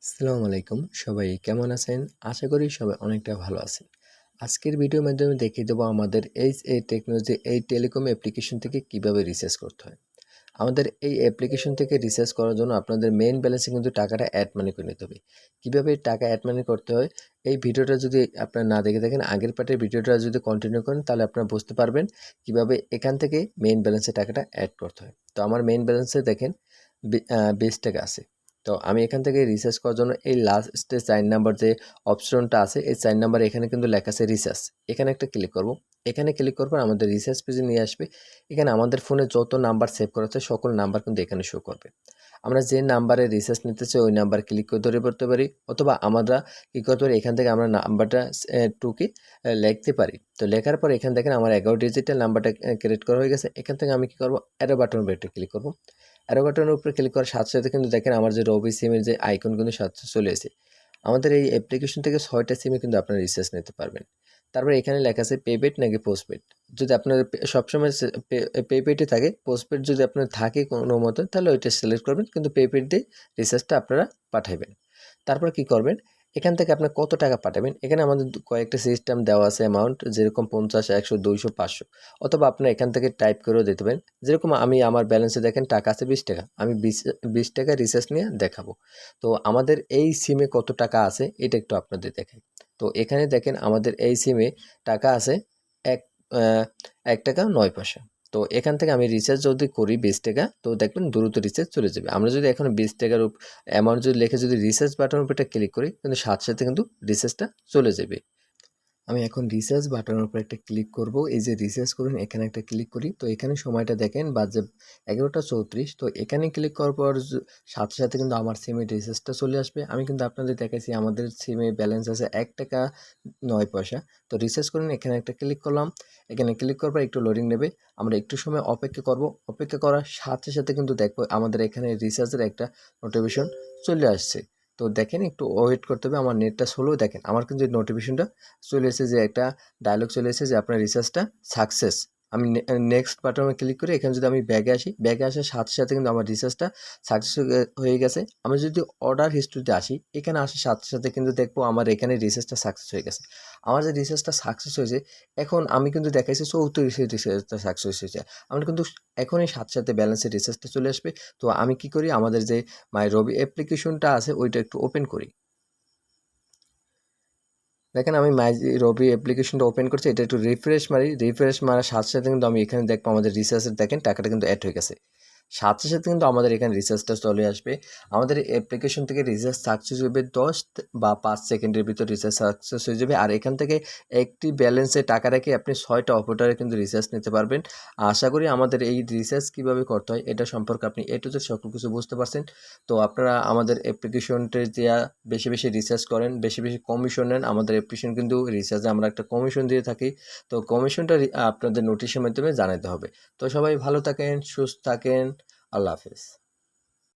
আসসালামু আলাইকুম। সবাই কেমন আছেন? আশা করি সবাই অনেকটা ভালো আছেন। আজকের ভিডিওর মাধ্যমে দেখিয়ে দেবো আমাদের এই টেকনোলজি এই টেলিকম অ্যাপ্লিকেশন থেকে কিভাবে রিচার্জ করতে হয়। আমাদের এই অ্যাপ্লিকেশন থেকে রিচার্জ করার জন্য আপনাদের মেইন ব্যালেন্সে কিন্তু টাকাটা এড মানি করে নিতে হবে। কিভাবে টাকা এড মানি করতে হয় এই ভিডিওটা যদি আপনারা না দেখে থাকেন, আগের পার্টের ভিডিওটা যদি কন্টিনিউ করেন তাহলে আপনারা বুঝতে পারবেন কিভাবে এখান থেকে মেইন ব্যালেন্সে টাকাটা এড করতে হয়। তো আমার মেইন ব্যালেন্সে দেখেন 20 টাকা আছে। তো আমি এখান থেকে রিচার্জ করার জন্য এই লাস্টে 4 নাম্বার যে অপশনটা আছে এই 4 নাম্বার এখানে কিন্তু লেখা আছে রিচার্জ। এখানে একটা ক্লিক করব। এখানে ক্লিক করার পর আমাদের রিচার্জ পেজে নিয়ে আসবে। এখানে আমাদের ফোনে যত নাম্বার সেভ করা আছে সকল নাম্বার কিন্তু এখানে শো করবে। আমরা যে নাম্বারে রিচার্জ নিতে চাই ওই নাম্বার ক্লিক করে ধরে পড়তে পারি, অথবা আমরা কি করতে পারি এখান থেকে আমরা নাম্বারটা টুকে লিখতে পারি। তো লেখার পর এখানে দেখেন আমার 11 ডিজিটের নাম্বারটা ক্রিয়েট করা হয়ে গেছে। এখান থেকে আমি কি করব, অ্যারো বাটনের উপরে একটা ক্লিক করব। অ্যারো বাটনের উপরে ক্লিক করার সাথে সাথে কিন্তু দেখেন আমার যে রবি সিমের যে আইকন কিন্তু সাথে চলে এসেছে। আমাদের এই অ্যাপ্লিকেশন থেকে 6টা সিমে কিন্তু আপনারা রিচার্জ নিতে পারবেন। তারপরে এখানে লেখা আছে প্রিপেইড নাকি পোস্টপেড। যদি আপনার সবসময় প্রিপেইডে থাকে, পোস্টপেড যদি আপনার থাকে কোনো মতে তাহলে ওইটা সিলেক্ট করবেন, কিন্তু প্রিপেইড দিয়ে রিচার্জটা আপনারা পাঠাবেন। তারপর কি করবেন, এখান থেকে আপনি কত টাকা পাঠাবেন এখানে আমাদের কয়েকটা সিস্টেম দেওয়া আছে অ্যামাউন্ট, যেরকম 50, 100, 200, 500, অথবা আপনার এখান থেকে টাইপ করেও দিতে পারেন। যেরকম আমি আমার ব্যালেন্সে দেখেন টাকা আছে 20 টাকা, আমি 20 টাকা রিচার্জ নিয়ে দেখাবো। তো আমাদের এই সিমে কত টাকা আছে এটা একটু আপনাদের দেখাই। তো এখানে দেখেন আমাদের এই সিমে টাকা আছে এক আহ, 1 টাকা 9 পয়সা। তো এখান থেকে আমি রিচার্জ যদি করি 20 টাকা, তো দেখবেন দ্রুত রিচার্জ চলে যাবে। আমরা যদি এখন 20 টাকার অ্যামাউন্ট যদি লিখে যদি রিচার্জ বাটনের উপর ক্লিক করি, কিন্তু সাথে সাথে কিন্তু রিচার্জটা চলে যাবে। আমি এখন রিচার্জ বাটনের উপর একটা ক্লিক করব। এই যে রিচার্জ করুন এখানে একটা ক্লিক করি। তো এখানে সময়টা দেখেন বাজে 11টা 34। তো এখানে ক্লিক করার পর সাথে সাথে কিন্তু আমার সিমে রিচার্জটা চলে আসবে। আমি কিন্তু আপনাদের দেখাইছি আমাদের সিমে ব্যালেন্স আছে 1 টাকা 9 পয়সা। তো রিচার্জ করুন এখানে একটা ক্লিক করলাম। এখানে ক্লিক করার পর একটু লোডিং নেবে। আমরা একটু সময় অপেক্ষা করব। অপেক্ষা করার সাথে সাথে কিন্তু দেখবো আমাদের এখানে রিচার্জের একটা নোটিফিকেশন চলে আসছে। তো দেখেন একটু ওয়েট করতে হবে, আমার নেটটা স্লো। দেখেন আমার কিন্তু নোটিফিকেশনটা চলে এসেছে, যে একটা ডায়লগ চলে এসেছে যে আপনার রিচার্জটা সাকসেস। আমি নেক্সট বাটনে ক্লিক করে এখানে যদি আমি ব্যাগে আসি, ব্যাগে আসার সাথে সাথে কিন্তু আমার রিচার্জটা সাকসেস হয়ে গেছে। আমি যদি অর্ডার হিস্ট্রিতে আসি, এখানে আসার সাথে সাথে কিন্তু দেখবো আমার এখানে রিচার্জটা সাকসেস হয়ে গেছে। আমার যে রিচার্জটা সাকসেস হয়েছে, এখন আমি কিন্তু দেখাইছি 34 রিচার্জটা সাকসেস হয়েছে। আমার কিন্তু এখনই সাথে সাথে ব্যালেন্সের রিচার্জটা চলে আসবে। তো আমি কি করি, আমাদের যে মাই রবি অ্যাপ্লিকেশনটা আছে ওইটা একটু ওপেন করি। দেখেন আমি মাই রবি অ্যাপ্লিকেশনটা ওপেন করছি, এটা একটু রিফ্রেশ মারি। রিফ্রেশ মারার সাথে সাথে কিন্তু আমি এখানে দেখবো আমাদের রিচার্জের দেখেন টাকাটা কিন্তু অ্যাড হয়ে গেছে। সাথে সাথে কিন্তু আমাদের এখানে রিচার্জটা চলে আসবে। আমাদের অ্যাপ্লিকেশন থেকে রিচার্জ সাকসেস হবে 10 বা 5 সেকেন্ডের ভিতর রিচার্জ সাকসেস হয়ে যাবে। আর এখান থেকে একটি ব্যালেন্সে টাকা রেখে আপনি 6টা অপারেটরে কিন্তু রিচার্জ নিতে পারবেন। আশা করি আমাদের এই রিচার্জ কীভাবে করতে হয় এটা সম্পর্কে আপনি এ টু জেড সকল কিছু বুঝতে পারছেন। তো আপনারা আমাদের অ্যাপ্লিকেশনটা দেওয়া বেশি বেশি রিচার্জ করেন, বেশি বেশি কমিশন নেন। আমাদের অ্যাপ্লিকেশন কিন্তু রিচার্জে আমরা একটা কমিশন দিয়ে থাকি। তো কমিশনটা আপনাদের নোটিশের মাধ্যমে জানাতে হবে। তো সবাই ভালো থাকেন, সুস্থ থাকেন। আল্লাহ হাফেজ।